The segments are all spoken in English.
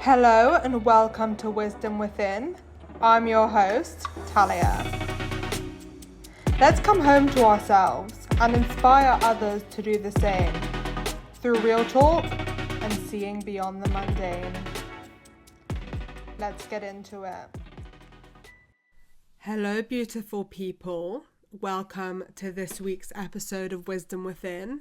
Hello and welcome to Wisdom Within. I'm your host, Talia. Let's come home to ourselves and inspire others to do the same through real talk and seeing beyond the mundane. Let's get into it. Hello, beautiful people. Welcome to this week's episode of Wisdom Within.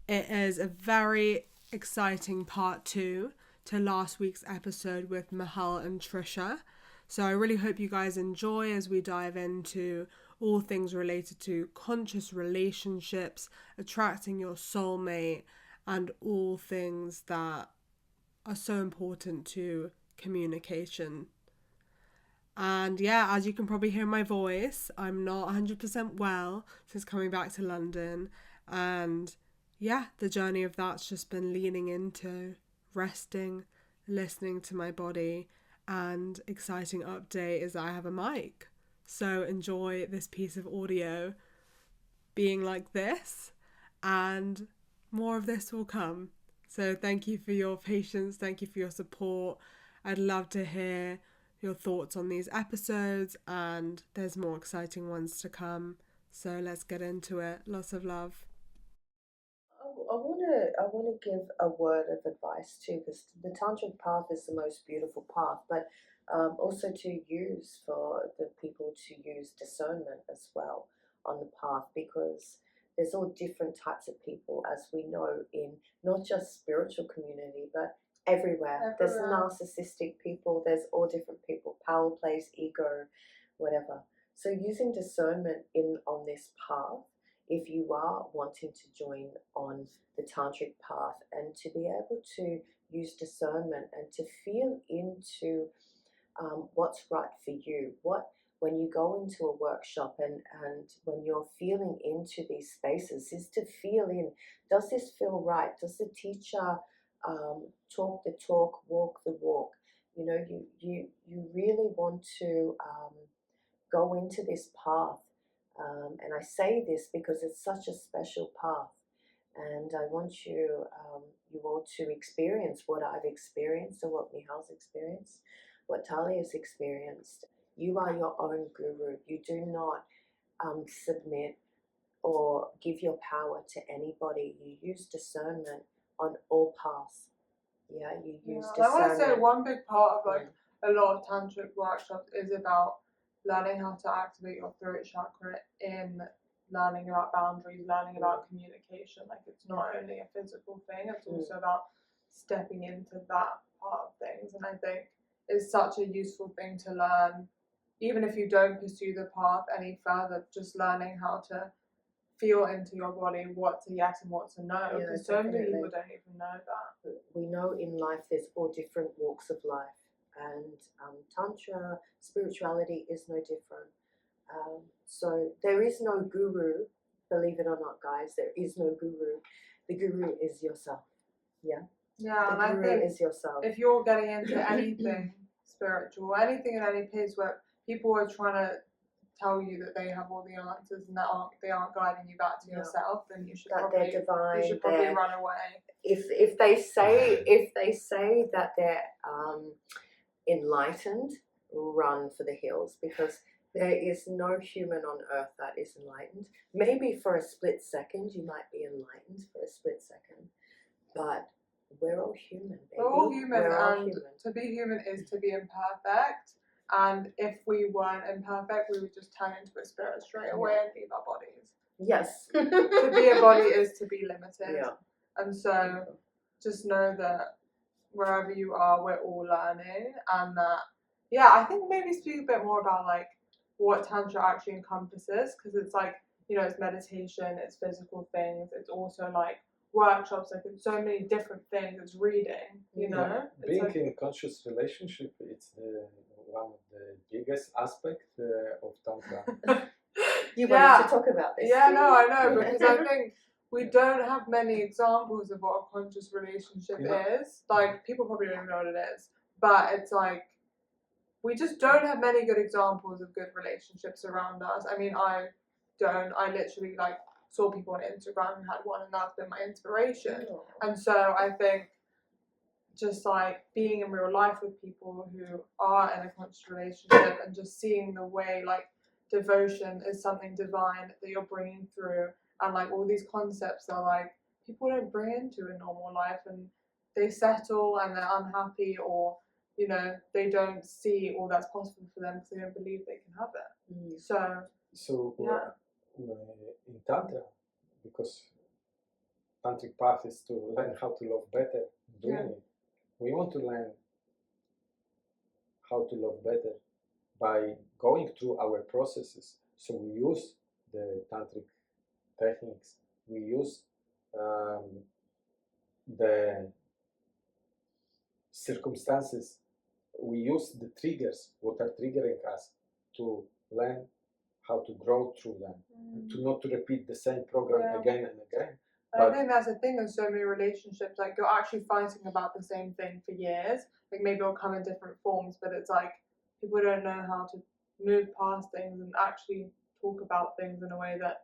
It is a very exciting part 2 to last week's episode with Michal and Trisha. So I really hope you guys enjoy as we dive into all things related to conscious relationships, attracting your soulmate, and all things that are so important to communication. And yeah, as you can probably hear my voice, I'm not 100% well since coming back to London. And yeah, the journey of that's just been leaning into resting, listening to my body, and exciting update is that I have a mic. So enjoy this piece of audio being like this, and more of this will come. So thank you for your patience, thank you for your support. I'd love to hear your thoughts on these episodes, and there's more exciting ones to come. So let's get into it. Lots of love. I want to give a word of advice too, because the tantric path is the most beautiful path, but also to use for the people to use discernment as well on the path, because there's all different types of people, as we know, in not just spiritual community, but everywhere. There's narcissistic people, there's all different people, power plays, ego, whatever. So using discernment on this path, if you are wanting to join on the tantric path, and to be able to use discernment and to feel into what's right for you. When you go into a workshop and when you're feeling into these spaces, is to feel in, does this feel right? Does the teacher talk the talk, walk the walk? You know, you really want to go into this path. And I say this because it's such a special path, and I want you all to experience what I've experienced and what Michal's experienced, what Talia's experienced. You are your own guru. You do not submit or give your power to anybody. You use discernment on all paths. Yeah, you use discernment. I want to say one big part of a lot of tantric workshops is about learning how to activate your throat chakra, in learning about boundaries, learning about communication. Like, it's not only a physical thing, it's also about stepping into that part of things. And I think it's such a useful thing to learn, even if you don't pursue the path any further, just learning how to feel into your body, what's a yes and what's a no, because so many people don't even know that. We know in life there's all different walks of life, and Tantra spirituality is no different. So there is no guru, believe it or not, guys. There is no guru. The guru is yourself. Yeah. Yeah, the and guru I think is yourself. If you're getting into anything spiritual, anything in any place where people are trying to tell you that they have all the answers and that they aren't guiding you back to yourself, then you should probably run away. If they say that they're enlightened, run for the hills, because there is no human on earth that is enlightened. Maybe for a split second you might be enlightened for a split second, but we're all human, baby. We're all human, and to be human is to be imperfect. And if we weren't imperfect, we would just turn into a spirit straight away and leave our bodies. Yes. To be a body is to be limited. Yeah. And so just know that wherever you are, we're all learning. And that, I think maybe speak a bit more about what Tantra actually encompasses, because it's it's meditation, it's physical things, it's also workshops, it's so many different things, it's reading, you know? Being in conscious relationship, it's one of the biggest aspects of Tantra. You wanted to talk about this. Yeah, no, I know, because I think we don't have many examples of what a conscious relationship is. People probably don't even know what it is, but it's we just don't have many good examples of good relationships around us. I mean, I literally saw people on Instagram who had one, and that's been my inspiration. And so I think just like being in real life with people who are in a conscious relationship and just seeing the way like devotion is something divine that you're bringing through, and like all these concepts are like people don't bring into a normal life, and they settle and they're unhappy, or you know, they don't see all that's possible for them because they don't believe they can have it. So yeah, in Tantra, because Tantric path is to learn how to love better, doing it. We want to learn how to love better by going through our processes. So we use the Tantric techniques, we use the circumstances, we use the triggers, what are triggering us, to learn how to grow through them, to not to repeat the same program again and again. I think that's the thing in so many relationships, like you're actually fighting about the same thing for years. Like maybe it'll come in different forms, but it's like people don't know how to move past things and actually talk about things in a way that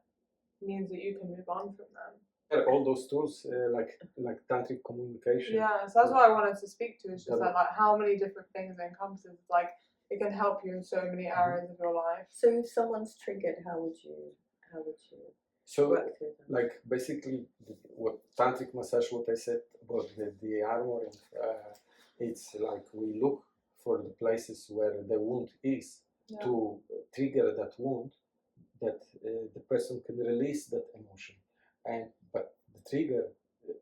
means that you can move on from them. All those tools, like tantric communication. Yeah, so that's what I wanted to speak to. Is just that, like, how many different things it encompasses. Like, it can help you in so many areas of your life. So if someone's triggered, how would you so work through them? Like basically, what tantric massage, what I said about the armoring, it's like we look for the places where the wound is to trigger that wound, that the person can release that emotion. But the trigger,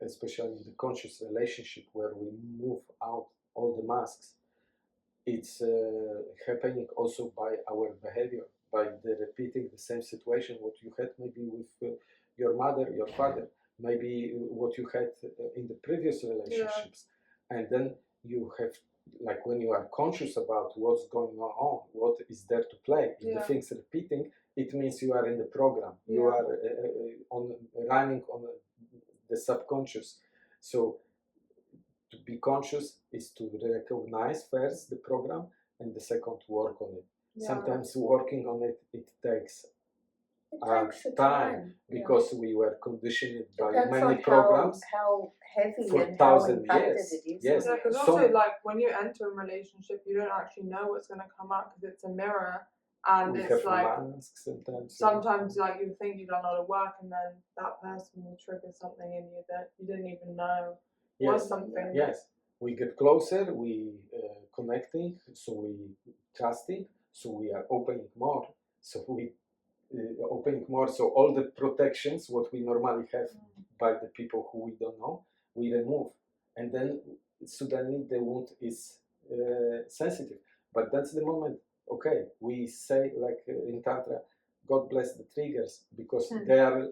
especially in the conscious relationship where we move out all the masks, it's happening also by our behavior, by the repeating the same situation what you had maybe with your mother, your father, maybe what you had in the previous relationships. And then you have, like, when you are conscious about what's going on, what is there to play, if the thing's repeating, it means you are in the program, you are running on the subconscious. So to be conscious is to recognize first the program, and the second, work on it. Sometimes working on it, it takes time because we were conditioned by many programs. How heavy for and how 1,000 impacted years. it is. Yes. Because also, like, when you enter a relationship, you don't actually know what's going to come out because it's a mirror. And we it's have like, masks sometimes like you think you've done a lot of work, and then that person will trigger something in you that you didn't even know was something. Yes, we get closer, we connecting, so we trusting, so we are opening more, so we opening more, so all the protections what we normally have by the people who we don't know, we remove, and then suddenly the wound is sensitive. But that's the moment. Okay, we say, like in Tantra, God bless the triggers, because they are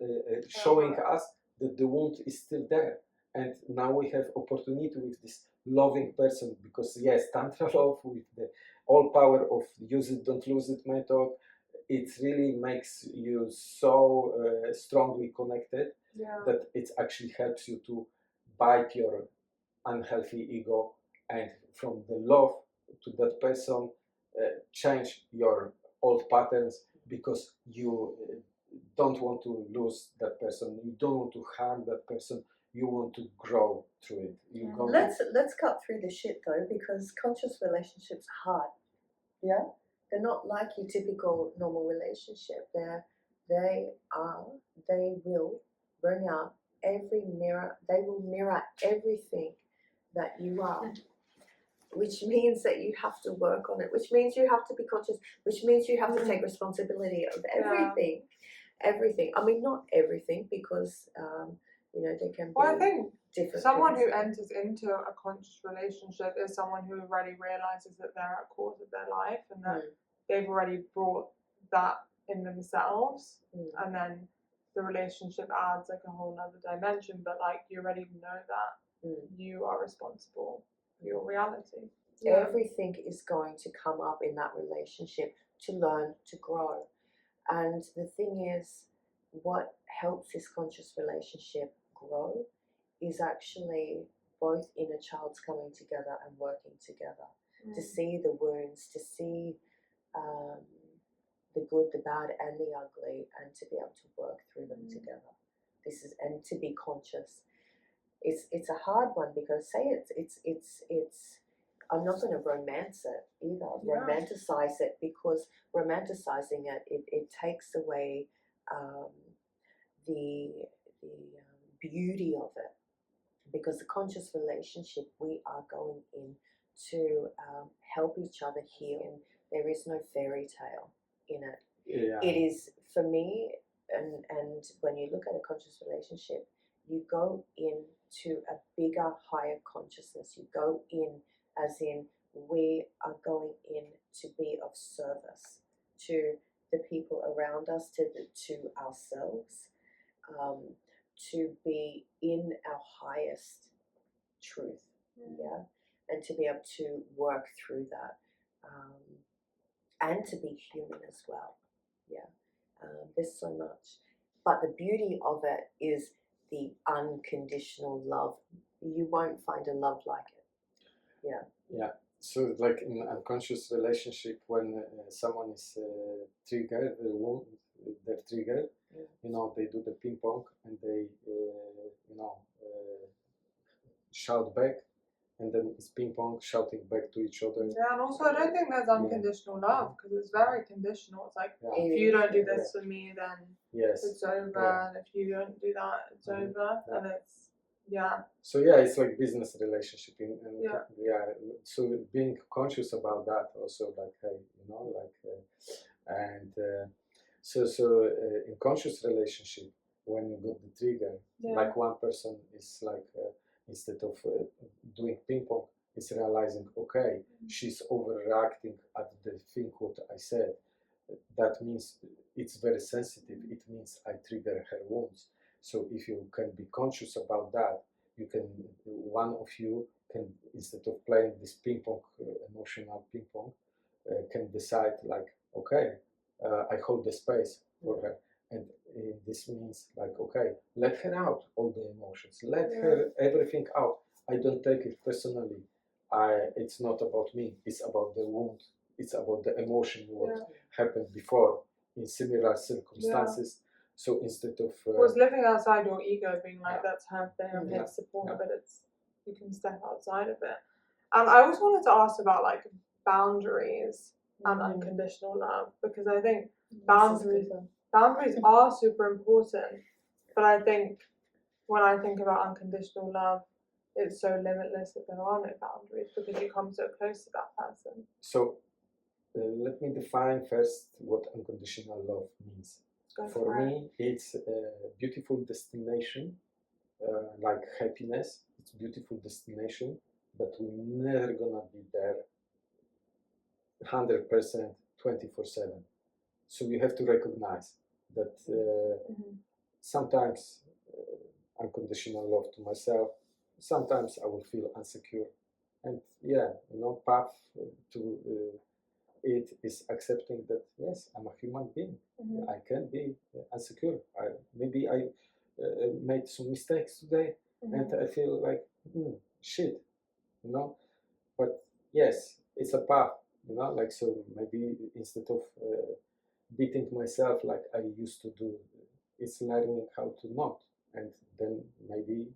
showing us that the wound is still there. And now we have opportunity with this loving person, because yes, Tantra love with the all power of use it, don't lose it method, it really makes you so strongly connected that it actually helps you to bite your unhealthy ego, and from the love to that person, change your old patterns, because you don't want to lose that person, you don't want to harm that person, you want to grow through it. Let's cut through the shit though, because conscious relationships are hard. Yeah, they're not like your typical normal relationship. They will bring out every mirror. They will mirror everything that you are, which means that you have to work on it, which means you have to be conscious, which means you have to take responsibility of everything. Everything. I mean, not everything, because there can be I think different someone things. who enters into a conscious relationship is someone who already realizes that they're at cause of their life, and that they've already brought that in themselves, and then the relationship adds like a whole other dimension, but like you already know that you are responsible for your reality. Everything is going to come up in that relationship to learn, to grow. And the thing is, what helps this conscious relationship grow is actually both inner childs coming together and working together to see the wounds, to see the good, the bad, and the ugly, and to be able to work through them together. And to be conscious. it's a hard one, because say it's I'm not going to romance it either, romanticize it, because romanticizing it takes away the beauty of it, because the conscious relationship, we are going in to help each other heal, and there is no fairy tale in it. It is, for me, and when you look at a conscious relationship, you go into a bigger, higher consciousness. You go in as in, we are going in to be of service to the people around us, to ourselves, to be in our highest truth, and to be able to work through that, and to be human as well. There's so much, but the beauty of it is the unconditional love. You won't find a love like it. So like in unconscious relationship, when someone is triggered, they're triggered, they do the ping pong, and they shout back, and then it's ping pong, shouting back to each other. Yeah, and also I don't think there's unconditional love, because it's very conditional. It's like, if you don't do this for me, then it's over, and if you don't do that, it's over, and it's So it's like business relationship, So being conscious about that also, like in conscious relationship, when you got the trigger, like one person is like instead of doing ping pong, is realizing, okay, she's overreacting at the thing what I said. That means it's very sensitive. It means I trigger her wounds. So if you can be conscious about that, one of you can, instead of playing this ping pong, emotional ping pong, can decide like, okay, I hold the space for her. And this means like, okay, let her out all the emotions, let her everything out. I don't take it personally. It's not about me. It's about the wound. It's about the emotion what happened before in similar circumstances. So instead of was living outside your ego, being like, that's her thing, I'm here to support, but you can step outside of it. I always wanted to ask about like boundaries and unconditional love, because I think boundaries are super important, but I think when I think about unconditional love, it's so limitless that there are no boundaries, because you come so close to that person. So let me define first what unconditional love means. For me, it's a beautiful destination, like happiness. It's a beautiful destination, but we're never gonna be there 100%, 24/7. So you have to recognize that sometimes unconditional love to myself, sometimes I will feel insecure, and path to it is accepting that yes, I'm a human being. I can be insecure. Maybe I made some mistakes today, and I feel like shit, But yes, it's a path, Like, so maybe instead of beating myself like I used to do, it's learning how to not, and then maybe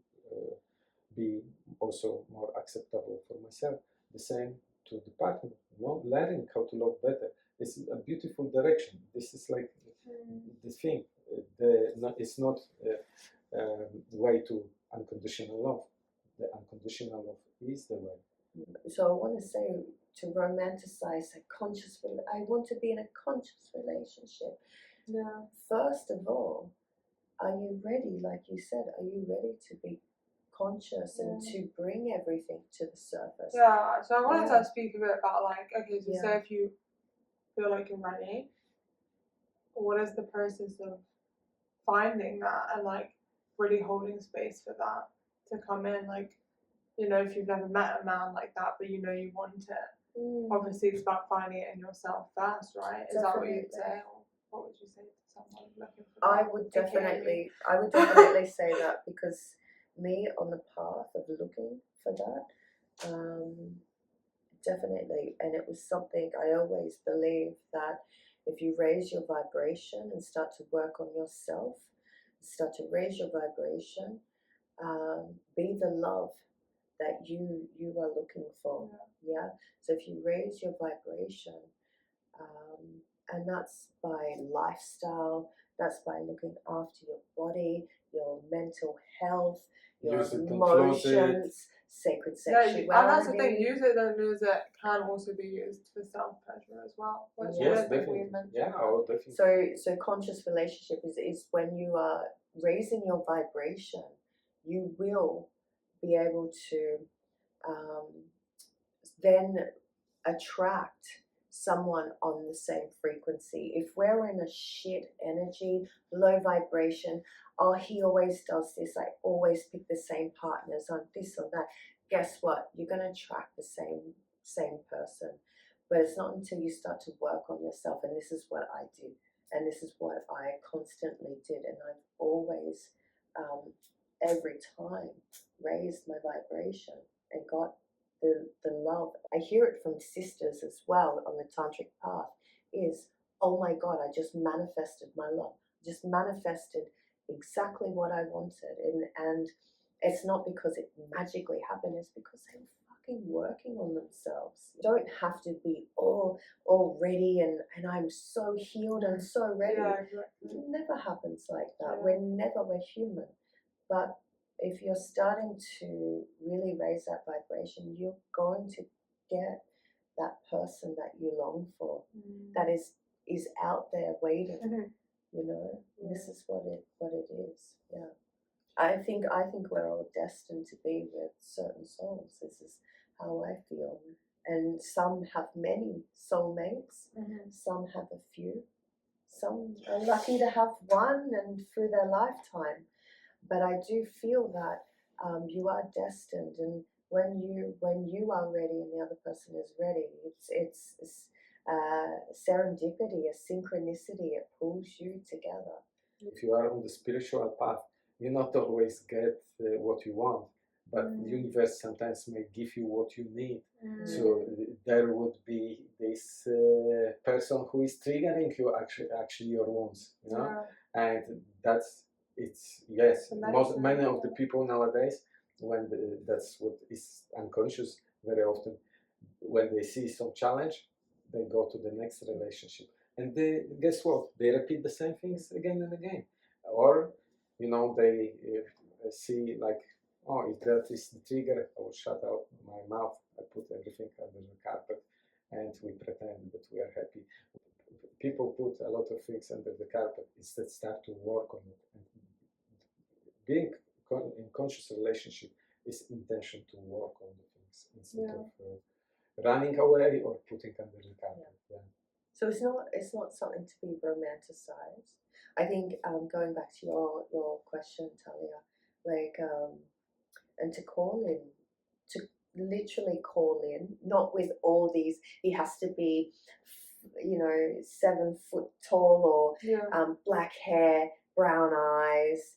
be also more acceptable for myself. The same to the partner, learning how to love better. This is a beautiful direction. This is like the thing. It's not the way to unconditional love. The unconditional love is the way. So I want to say, to romanticize a conscious, I want to be in a conscious relationship. Yeah. First of all, are you ready? Like you said, are you ready to be conscious and to bring everything to the surface? Yeah, so I wanted to speak a bit about like, okay, so say if you feel like you're ready, what is the process of finding that and like really holding space for that to come in? Like, if you've never met a man like that, but you want it, obviously it's about finding it in yourself first, right? Is that what you'd say? Or what would you say to someone looking for that? I would definitely say that, because me on the path of looking for that, definitely, and it was something I always believed, that if you raise your vibration and start to work on yourself, start to raise your vibration, be the love that you are looking for. Yeah. So if you raise your vibration, and that's by lifestyle, that's by looking after your body, your mental health, your Use it, don't close it. emotions, sacred sexuality. And that's the thing, use it, don't lose it can also be used for self-pleasure as well. Which I Yes, don't think we definitely. mentioned Yeah, that. oh, definitely. So conscious relationship is when you are raising your vibration, you will be able to then attract someone on the same frequency. If we're in a shit energy, low vibration, oh, he always does this, I always pick the same partners on this or that, guess what? You're going to attract the same person. But it's not until you start to work on yourself, and this is what I did, and this is what I constantly did, and I've always, every time, raised my vibration and got the love. I hear it from sisters as well on the tantric path is, oh my God, I just manifested my love, just manifested exactly what I wanted. And it's not because it magically happened, it's because they were fucking working on themselves. You don't have to be all ready and I'm so healed and so ready. Yeah, exactly. It never happens like that. Yeah. We're human. But if you're starting to really raise that vibration, you're going to get that person that you long for, that is out there waiting. You know, this is what it is. Yeah, I think we're all destined to be with certain souls. This is how I feel. And some have many soulmates. Some have a few. Some are lucky to have one and through their lifetime. But I do feel that you are destined, and when you are ready and the other person is ready, it's serendipity, a synchronicity. It pulls you together. If you are on the spiritual path, you not always get what you want, but the universe sometimes may give you what you need. So there would be this person who is triggering you actually your wounds, you know, and many of the people nowadays, when that's what is unconscious very often, when they see some challenge, they go to the next relationship, and they guess what, they repeat the same things again and again, or you know, they see like, oh, if that is the trigger, I will shut out my mouth, I put everything under the carpet, and we pretend that we are happy. People put a lot of things under the carpet instead start to work on it. And being in conscious relationship is intention to work on the things instead of running away or putting under the carpet. Yeah. So it's not something to be romanticized. I think going back to your question, Talia, like and to call in, to literally call in, not with all these, he has to be, you know, 7 foot tall or black hair, brown eyes,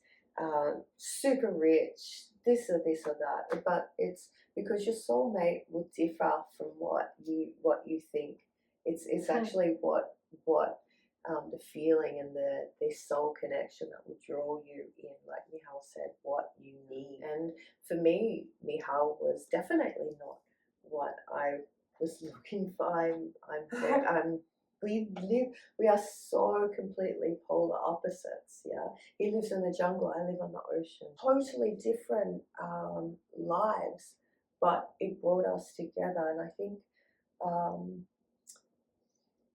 super rich, this or that. But it's because your soulmate will differ from what you think. It's actually what the feeling and the soul connection that will draw you in, like Michal said, what you need. And for me, Michal was definitely not what I was looking for. We are so completely polar opposites. Yeah, he lives in the jungle, I live on the ocean. Totally different lives, but it brought us together. And I think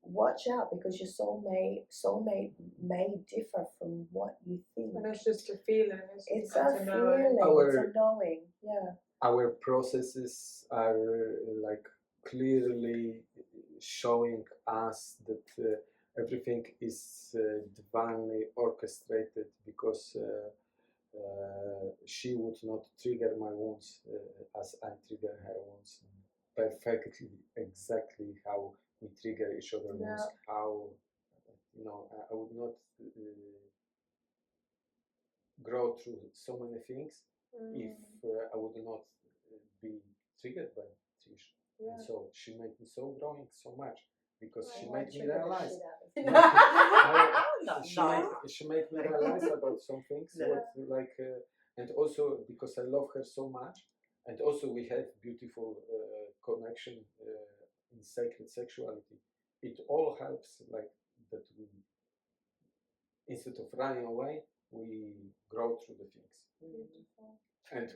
watch out, because your soulmate may differ from what you think. And it's just a feeling. It's a feeling. It's a knowing. Yeah. Our processes are like clearly showing us that everything is divinely orchestrated, because she would not trigger my wounds as I trigger her wounds. Perfectly, exactly how we trigger each other's wounds. How, you know, I would not grow through so many things if I would not be triggered by Trisha. And so she made me so growing so much, because she made me realize. She made me realize about some things. What, like, and also because I love her so much, and also we have beautiful connection in sacred sexuality. It all helps, like that we, instead of running away, we grow through the things. Beautiful. And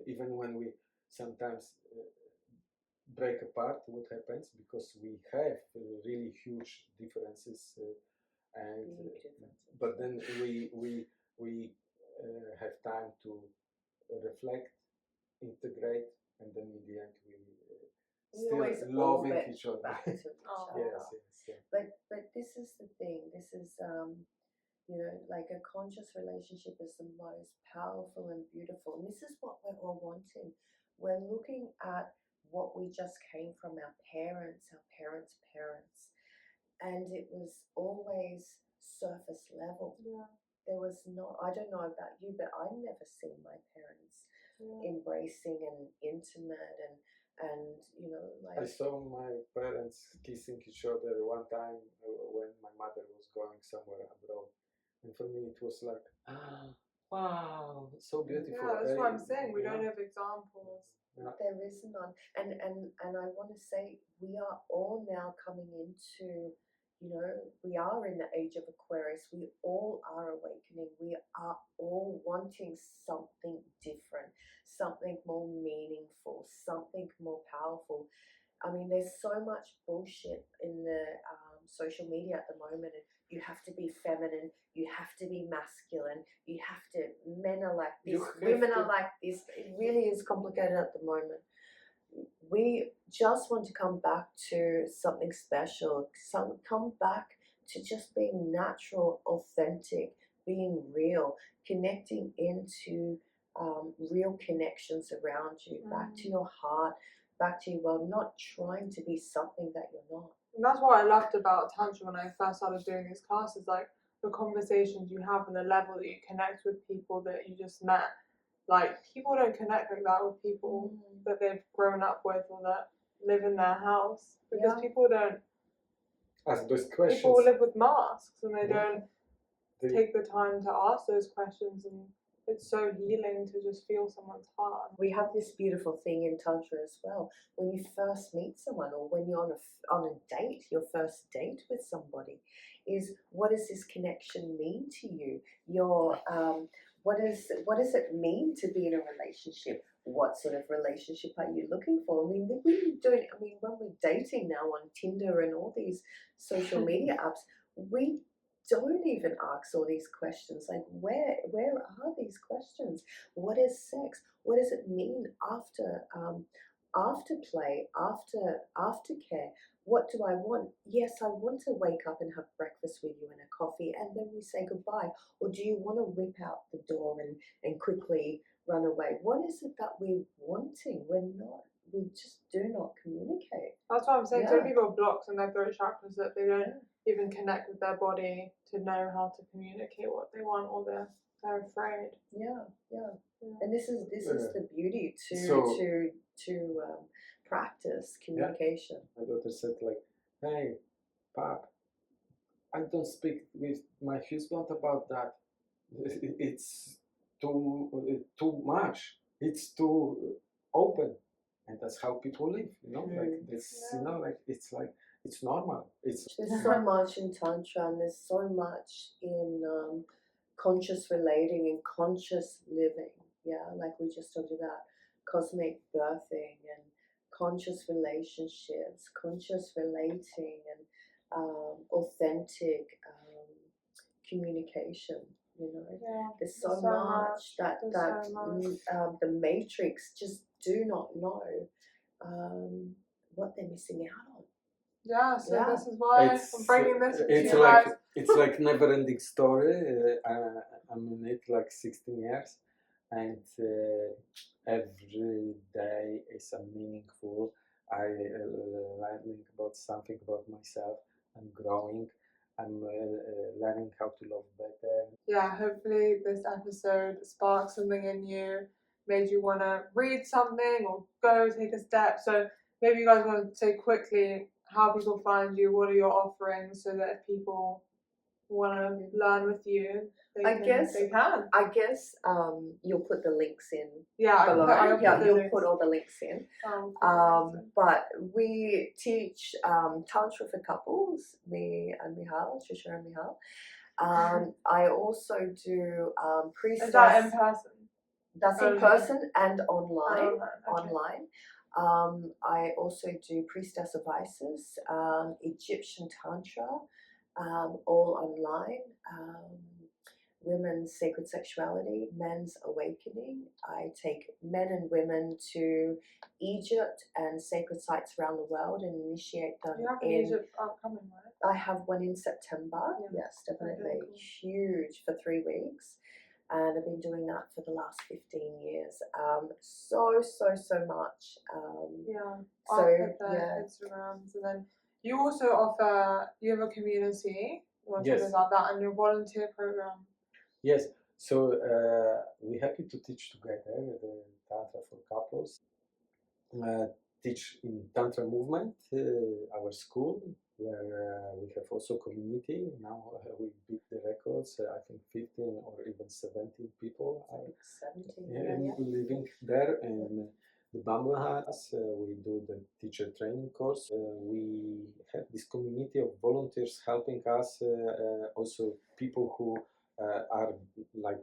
even when we sometimes break apart, what happens, because we have really huge differences, and but then we have time to reflect, integrate, and then in the end we still loving each other. Back to each other. Yes. But this is the thing. This is you know, like a conscious relationship is the most powerful and beautiful. And this is what we're all wanting. We're looking at what we just came from our parents' parents. And it was always surface level. Yeah. There was not, I don't know about you, but I've never seen my parents embracing and intimate and you know, like I saw my parents kissing each other one time when my mother was going somewhere abroad, and for me it was like, wow, so beautiful. Yeah, that's what I'm saying. We don't have examples. Yeah. there is none. And I want to say we are all now coming into, you know, we are in the age of Aquarius. We all are awakening. We are all wanting something different, something more meaningful, something more powerful. I mean, there's so much bullshit in the social media at the moment. You have to be feminine. You have to be masculine. You have to. Men are like this. Women are like this. It really is complicated at the moment. We just want to come back to something special. Come back to just being natural, authentic, being real, connecting into real connections around you, back to your heart, back to your world, not trying to be something that you're not. And that's what I loved about Tantra when I first started doing these classes, like the conversations you have and the level that you connect with people that you just met. Like, people don't connect like that with people that they've grown up with or that live in their house, because people don't ask those questions. People live with masks and they don't take the time to ask those questions, and it's so healing to just feel someone's heart. We have this beautiful thing in Tantra as well. When you first meet someone, or when you're on a date, your first date with somebody, is what does this connection mean to you? What does it mean to be in a relationship? What sort of relationship are you looking for? I mean, when we're dating now on Tinder and all these social media apps, we don't even ask all these questions. Like, where are these questions? What is sex? What does it mean after play, after care? What do I want? Yes, I want to wake up and have breakfast with you and a coffee, and then we say goodbye. Or do you want to whip out the door and quickly run away? What is it that we're wanting? We just do not communicate. That's what I'm saying. So many people have blocks in their throat chakras that they don't even connect with their body to know how to communicate what they want, or they're afraid. Yeah. And this is the beauty to practice communication. My daughter said, like, hey, Pap, I don't speak with my husband about that. It's too much. It's too open. And that's how people live, you know, like this, you know, like it's normal. There's so much in Tantra, and there's so much in conscious relating and conscious living. Yeah, like we just talked about cosmic birthing and conscious relationships, conscious relating, and authentic communication. You know, there's so much that the Matrix just do not know what they're missing out on. Yeah, so this is why I'm bringing this to you guys. It's like never-ending story. I'm in it like 16 years, and every day is meaningful. I learning about something about myself. I'm growing. I'm learning how to love better. Yeah, hopefully this episode sparked something in you, made you want to read something or go take a step. So maybe you guys want to say quickly how people find you, what are your offerings, so that if people want to learn with you, they I guess you'll put the links in below. You'll put all the links in. But we teach Tantra for couples, me and Michal, Trisha and Michal. I also do Priestess. Is that in person? That's in person and online. Online. I also do Priestess of Isis, Egyptian Tantra, all online. Women's Sacred Sexuality, Men's Awakening. I take men and women to Egypt and sacred sites around the world and initiate them. You have an Egypt upcoming, right? I have one in September. Yes, definitely. Okay, cool. Huge, for 3 weeks. And I've been doing that for the last 15 years. So much. I'll put the Instagrams. And then you also offer, you have a community, you want to talk about that, and your volunteer program. Yes, so we're happy to teach together the Tantra for couples. Teach in Tantra Movement, our school, where we have also community. Now we beat the records. I think 15 or even 17 people are living there. And the Bamboo House, we do the teacher training course. We have this community of volunteers helping us, also people who are like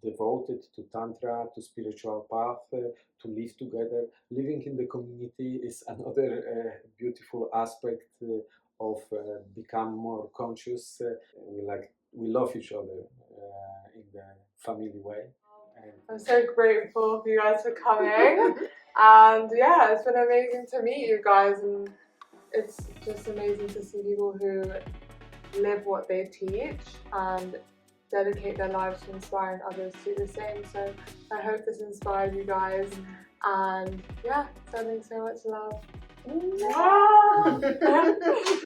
devoted to Tantra, to spiritual path, to live together. Living in the community is another beautiful aspect of become more conscious. We love each other in the family way. And I'm so grateful for you guys for coming. And yeah, it's been amazing to meet you guys, and it's just amazing to see people who live what they teach and dedicate their lives to inspiring others to do the same. So I hope this inspired you guys, and yeah, sending so much love.